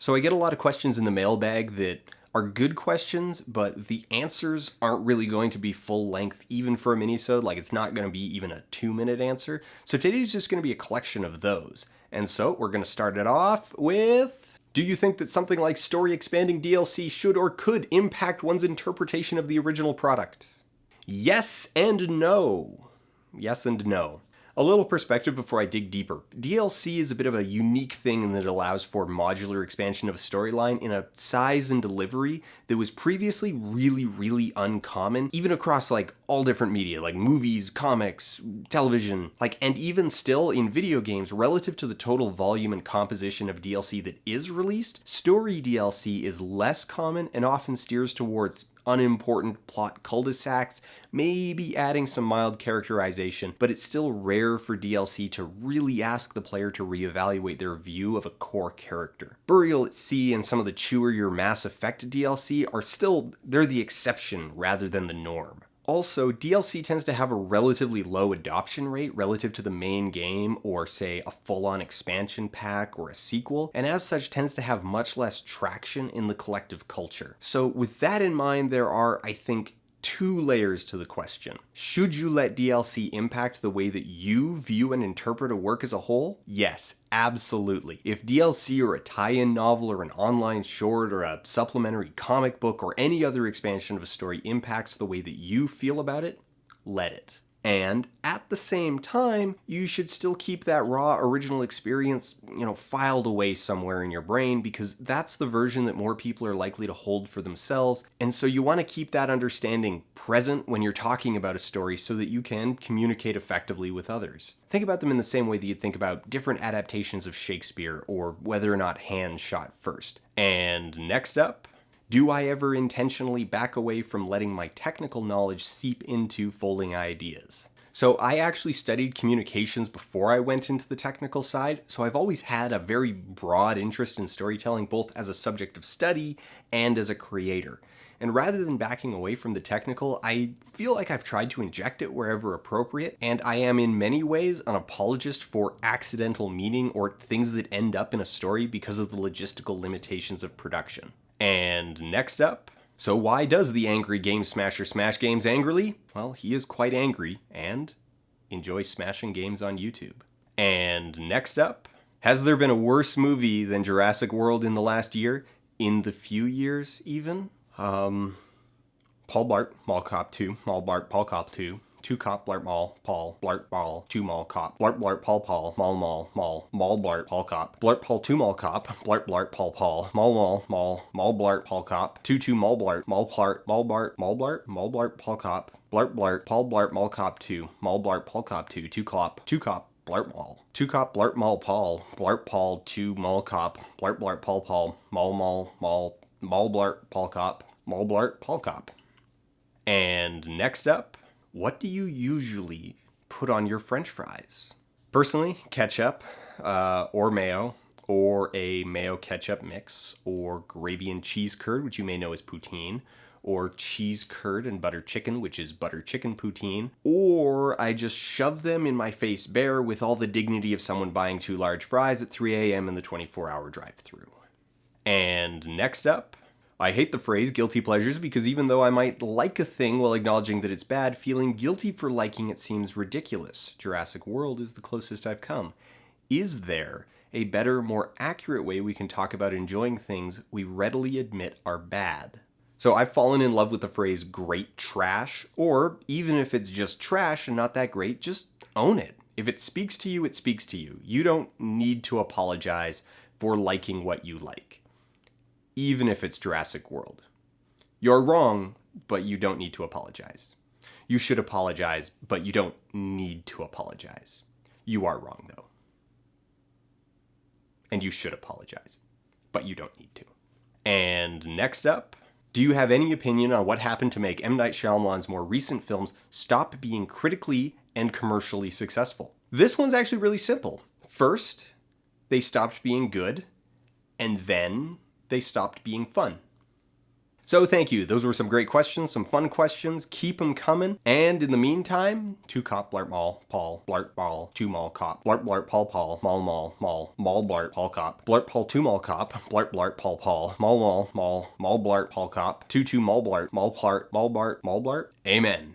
So I get a lot of questions in the mailbag that are good questions, but the answers aren't really going to be full length even for a minisode. Like, it's not going to be even a 2-minute answer. So today's just going to be a collection of those. And so we're going to start it off with, do you think that something like story expanding DLC should or could impact one's interpretation of the original product? Yes and no. Yes and no. A little perspective before I dig deeper. DLC is a bit of a unique thing in that it allows for modular expansion of a storyline in a size and delivery that was previously really uncommon, even across like all different media, like movies, comics, television, and even still in video games, relative to the total volume and composition of DLC that is released, story DLC is less common and often steers towards unimportant plot cul-de-sacs, maybe adding some mild characterization, but it's still rare for DLC to really ask the player to reevaluate their view of a core character. Burial at Sea and some of the chewier Mass Effect DLC are still, they're the exception rather than the norm. Also, DLC tends to have a relatively low adoption rate relative to the main game or, say, a full-on expansion pack or a sequel, and as such tends to have much less traction in the collective culture. So with that in mind, there are, I think, two layers to the question. Should you let DLC impact the way that you view and interpret a work as a whole? Yes, absolutely. If DLC or a tie-in novel or an online short or a supplementary comic book or any other expansion of a story impacts the way that you feel about it, let it. And at the same time, you should still keep that raw original experience, filed away somewhere in your brain, because that's the version that more people are likely to hold for themselves. And so you want to keep that understanding present when you're talking about a story so that you can communicate effectively with others. Think about them in the same way that you'd think about different adaptations of Shakespeare or whether or not hands shot first. And next up, do I ever intentionally back away from letting my technical knowledge seep into folding ideas? So I actually studied communications before I went into the technical side, so I've always had a very broad interest in storytelling, both as a subject of study and as a creator. And rather than backing away from the technical, I feel like I've tried to inject it wherever appropriate, and I am in many ways an apologist for accidental meaning or things that end up in a story because of the logistical limitations of production. And next up, so why does the angry game smasher smash games angrily? Well, he is quite angry and enjoys smashing games on YouTube. And next up, has there been a worse movie than Jurassic World in the last year? In the few years, even? Paul Blart, Mall Cop 2, Mall Blart, Paul Cop 2. 2 Cop, Blart Mall, Paul, Blart Ball, 2 Mall Cop, Blart Blart, Paul Paul, Mall, Mall Blart, Paul Cop, Blart Paul 2 Mall Cop, Blart Blart, Paul Paul, Mall, Mall Blart, Paul Cop, 2 Mall Blart, Mall Blart, Mall Blart, Paul Cop, Blart Blart, Paul Blart, Mall Cop 2, Mall Blart, Paul Cop 2, 2 Cop, Blart Mall, 2 Cop, Blart Mall Paul, Blart Paul 2 Mall Cop, Blart Blart, Paul Paul, Mall Blart, Paul Cop, Mall Blart, Paul Cop. And next up, what do you usually put on your French fries? Personally, ketchup or mayo, or a mayo ketchup mix, or gravy and cheese curd, which you may know as poutine, or cheese curd and butter chicken, which is butter chicken poutine, or I just shove them in my face bare with all the dignity of someone buying 2 large fries at 3 a.m. in the 24-hour drive-thru. And next up, I hate the phrase guilty pleasures because even though I might like a thing while acknowledging that it's bad, feeling guilty for liking it seems ridiculous. Jurassic World is the closest I've come. Is there a better, more accurate way we can talk about enjoying things we readily admit are bad? So I've fallen in love with the phrase great trash, or even if it's just trash and not that great, just own it. If it speaks to you, it speaks to you. You don't need to apologize for liking what you like. Even if it's Jurassic World. You're wrong, but you don't need to apologize. You should apologize, but you don't need to apologize. You are wrong, though. And you should apologize, but you don't need to. And next up, do you have any opinion on what happened to make M. Night Shyamalan's more recent films stop being critically and commercially successful? This one's actually really simple. First, they stopped being good, and then they stopped being fun. So thank you. Those were some great questions, some fun questions. Keep them coming. And in the meantime, two cop, blart, mall, paul, blart, ball, two mall, cop, blart, blart, paul, mall, blart, paul, cop, blart, paul, two mall, cop, blart, paul, mall, blart, paul, cop, two, mall, blart, mall, blart. Amen.